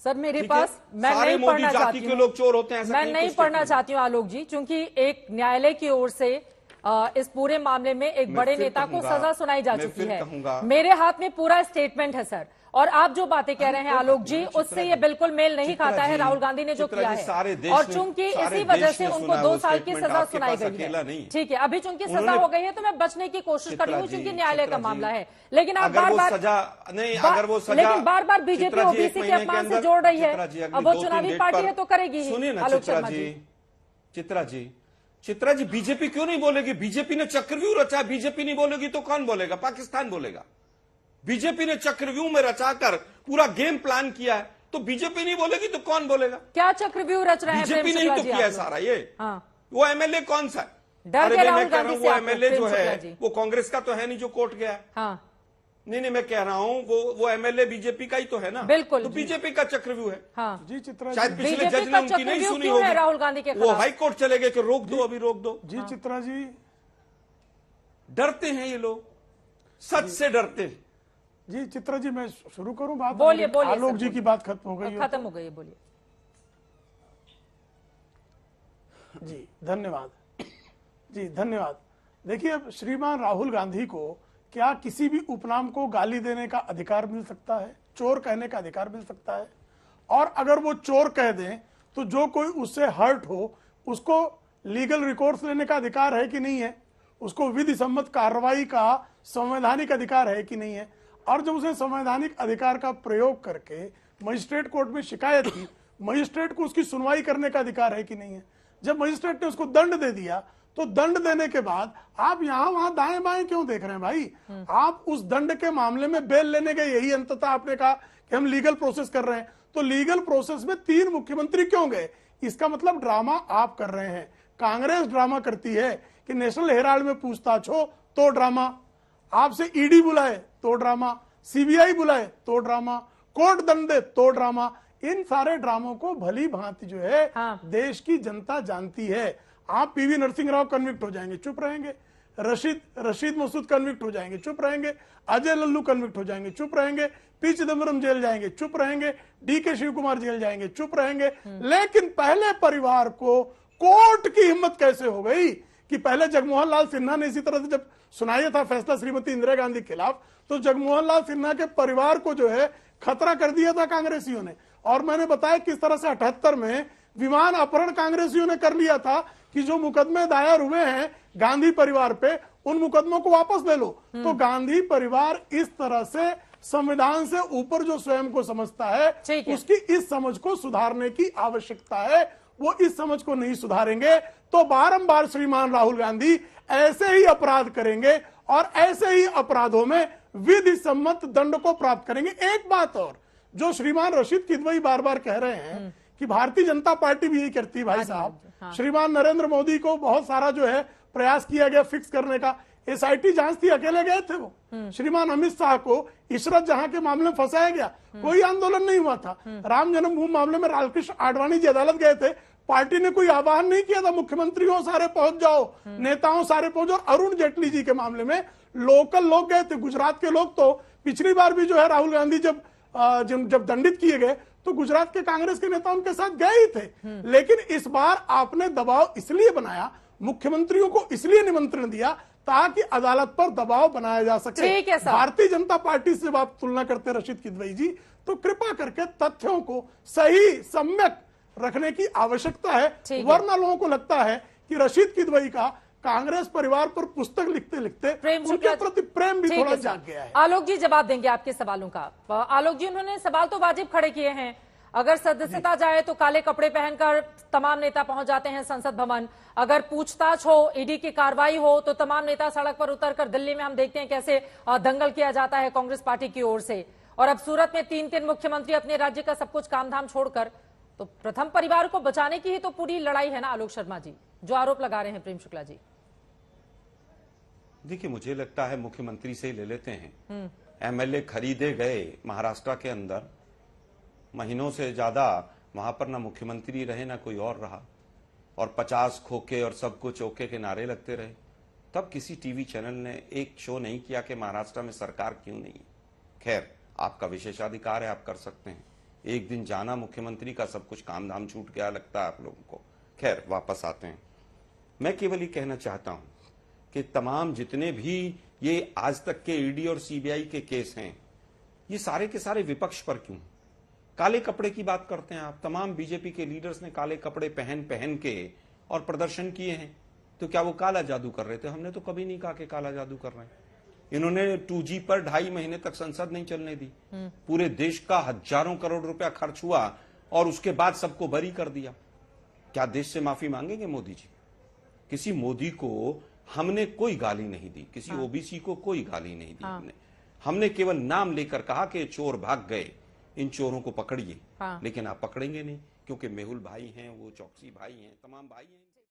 Sir मेरे पास, मैं सारे नहीं मोदी पढ़ना जाति चाहती के हूँ, लोग चोर होते हैं, ऐसा मैं नहीं पढ़ना चाहती हूँ आलोक जी, क्योंकि एक न्यायालय की ओर से इस पूरे मामले में एक बड़े नेता को सजा सुनाई जा चुकी है। मेरे हाथ में पूरा स्टेटमेंट है सर, और आप जो बातें कह रहे हैं आलोक जी, उससे ये बिल्कुल मेल नहीं खाता है राहुल गांधी ने जो किया है। और चूंकि इसी वजह से उनको 2 साल की सजा सुनाई गई है। ठीक है, अभी चूंकि सजा हो गई है तो मैं बचने की कोशिश कर रही हूँ, क्योंकि न्यायालय का मामला है। लेकिन आप बार बार लेकिन बार बार बीजेपी ओबीसी के अपमान से जोड़ रही है। अब वो चुनावी पार्टी है तो करेगी ही। आलोक शर्मा जी, चित्रा जी बीजेपी क्यों नहीं बोलेगी? बीजेपी ने चक्रव्यूह रचा, बीजेपी नहीं बोलेगी तो कौन बोलेगा? पाकिस्तान बोलेगा। बीजेपी ने चक्रव्यूह में रचाकर पूरा गेम प्लान किया है, तो बीजेपी नहीं बोलेगी तो कौन बोलेगा? क्या चक्रव्यूह रच रहे हैं? बीजेपी ने ही तो किया है सारा ये। वो एमएलए कौन सा है? डर के राहुल गांधी से? वो एमएलए जो है वो कांग्रेस का तो है नहीं जो कोर्ट गया है। नहीं, मैं कह रहा हूँ वो एमएलए बीजेपी का ही तो है ना। बिल्कुल, तो बीजेपी का चक्रव्यूह है। हाँ जी चित्रा, शायद पिछले जज ने उनकी नहीं सुनी होगी, राहुल गांधी के वो हाई कोर्ट चले गए कि रोक दो, अभी रोक दो। जी चित्रा जी, डरते हैं ये लोग, सच से डरते हैं। जी चित्रा जी, मैं शुरू करूं बात? बोलिए बोलिए। आलोक जी की बात खत्म हो गई? खत्म हो गई, बोलिए। जी धन्यवाद। जी धन्यवाद। देखिए, अब श्रीमान राहुल गांधी को क्या किसी भी उपनाम को गाली देने का अधिकार मिल सकता है? चोर कहने का अधिकार मिल सकता है? और अगर वो चोर कह दें तो जो कोई उससे हर्ट हो उसको लीगल रिकोर्स लेने का अधिकार है कि नहीं है? उसको विधि सम्मत कार्रवाई का संवैधानिक अधिकार है कि नहीं है? और जब उसने संवैधानिक अधिकार का प्रयोग करके मजिस्ट्रेट कोर्ट में शिकायत की, मजिस्ट्रेट को उसकी सुनवाई करने का अधिकार है कि नहीं है? जब मजिस्ट्रेट ने उसको दंड दे दिया तो दंड देने के बाद आप यहां वहां दाएं बाएं क्यों देख रहे हैं भाई? आप उस दंड के मामले में बेल लेने गए, यही अंततः आपने कहा कि हम लीगल प्रोसेस कर रहे हैं। तो लीगल प्रोसेस में 3 मुख्यमंत्री क्यों गए? इसका मतलब ड्रामा आप कर रहे हैं। कांग्रेस ड्रामा करती है कि नेशनल हेराल्ड में पूछताछ हो तो ड्रामा, आपसे ईडी बुलाए तो ड्रामा, सीबीआई बुलाए तो ड्रामा, कोर्ट दंड दे तो ड्रामा। इन सारे ड्रामों को भली भांति जो है देश की जनता जानती है। आप पीवी नरसिंह राव कन्विक्ट हो जाएंगे, चुप रहेंगे। रशीद मसूद कन्विक्ट हो जाएंगे, चुप रहेंगे। अजय लल्लू कन्विक्ट हो जाएंगे, चुप रहेंगे। पी चिदम्बरम जेल जाएंगे, चुप रहेंगे। डीके शिव कुमार जेल जाएंगे, चुप रहेंगे। लेकिन पहले परिवार को कोर्ट की हिम्मत कैसे हो गई कि पहले जगमोहन लाल सिन्हा ने इसी तरह से जब सुनाया था फैसला श्रीमती इंदिरा गांधी के खिलाफ, तो जगमोहन लाल सिन्हा के परिवार को जो है खतरा कर दिया था कांग्रेसियों ने। और मैंने बताया किस तरह से 78 में विमान अपहरण कांग्रेसियों ने कर लिया था कि जो मुकदमे दायर हुए हैं गांधी परिवार पे, उन मुकदमों को वापस ले लो। तो गांधी परिवार इस तरह से संविधान से ऊपर जो स्वयं को समझता है, उसकी इस समझ को सुधारने की आवश्यकता है। वो इस समझ को नहीं सुधारेंगे तो बारंबार श्रीमान राहुल गांधी ऐसे ही अपराध करेंगे और ऐसे ही अपराधों में विधि सम्मत दंड को प्राप्त करेंगे। एक बात और, जो श्रीमान रशीद किदवई बार बार कह रहे हैं कि भारतीय जनता पार्टी भी यही करती है भाई साहब। श्रीमान नरेंद्र मोदी को बहुत सारा जो है प्रयास किया गया फिक्स करने का। एसआईटी जांच थी, अकेले गए थे वो। श्रीमान अमित शाह को इशरत जहां के मामले में फंसाया गया, कोई आंदोलन नहीं हुआ था। राम जन्मभूमि मामले में लालकृष्ण आडवाणी जी अदालत गए थे, पार्टी ने कोई आह्वान नहीं किया था मुख्यमंत्रियों सारे पहुंच जाओ, नेताओं सारे पहुंच जाओ। अरुण जेटली जी के मामले में लोकल लोग गए थे, गुजरात के लोग। तो पिछली बार भी जो है राहुल गांधी जब दंडित किए गए तो गुजरात के कांग्रेस के नेता उनके साथ गए ही थे। लेकिन इस बार आपने दबाव इसलिए बनाया, मुख्यमंत्रियों को इसलिए निमंत्रण दिया ताकि अदालत पर दबाव बनाया जा सके। भारतीय जनता पार्टी से जब आप तुलना करते रशीद किदवई जी, तो कृपा करके तथ्यों को सही सम्यक रखने की आवश्यकता है। वरना लोगों को लगता है कि रशीद किदवई का कांग्रेस परिवार पर पुस्तक लिखते लिखते उनके प्रति प्रेम भी थोड़ा जाग गया है। आलोक जी जवाब देंगे आपके सवालों का। आलोक जी, उन्होंने सवाल तो वाजिब खड़े किए हैं। अगर सदस्यता जाए तो काले कपड़े पहनकर तमाम नेता पहुंच जाते हैं संसद भवन। अगर पूछताछ हो, ईडी की कार्रवाई हो, तो तमाम नेता सड़क पर उतरकर, दिल्ली में हम देखते हैं कैसे दंगल किया जाता है कांग्रेस पार्टी की ओर से। और अब सूरत में 3 मुख्यमंत्री अपने राज्य का सब कुछ कामधाम छोड़कर, तो प्रथम परिवार को बचाने की ही तो पूरी लड़ाई है ना आलोक शर्मा जी, जो आरोप लगा रहे हैं प्रेम शुक्ला जी। देखिए, मुझे लगता है मुख्यमंत्री से ही ले लेते हैं। एमएलए खरीदे गए महाराष्ट्र के अंदर, महीनों से ज्यादा वहां पर ना मुख्यमंत्री रहे ना कोई और रहा, और 50 खोखे और सब कुछ ओके के नारे लगते रहे। तब किसी टीवी चैनल ने एक शो नहीं किया कि महाराष्ट्र में सरकार क्यों नहीं है। खैर, आपका विशेषाधिकार है, आप कर सकते हैं। एक दिन जाना मुख्यमंत्री का, सब कुछ काम धाम छूट गया लगता है आप लोगों को। खैर वापस आते हैं। मैं केवल ये कहना चाहता हूं कि तमाम जितने भी ये आज तक के ईडी और सीबीआई के केस हैं, ये सारे के सारे विपक्ष पर क्यों? काले कपड़े की बात करते हैं आप। तमाम बीजेपी के लीडर्स ने काले कपड़े पहन पहन के और प्रदर्शन किए हैं। तो क्या वो काला जादू कर रहे थे? हमने तो कभी नहीं कहा कि काला जादू कर रहे हैं। इन्होंने 2G पर 2.5 महीने तक संसद नहीं चलने दी। पूरे देश का हजारों करोड़ रुपया खर्च हुआ और उसके बाद सबको बरी कर दिया। क्या देश से माफी मांगेंगे मोदी जी? किसी मोदी को हमने कोई गाली नहीं दी, किसी ओबीसी को कोई गाली नहीं दी। हमने केवल नाम लेकर कहा कि चोर भाग गए, इन चोरों को पकड़िए। लेकिन आप पकड़ेंगे नहीं, क्योंकि मेहुल भाई हैं, वो चौकसी भाई हैं, तमाम भाई हैं।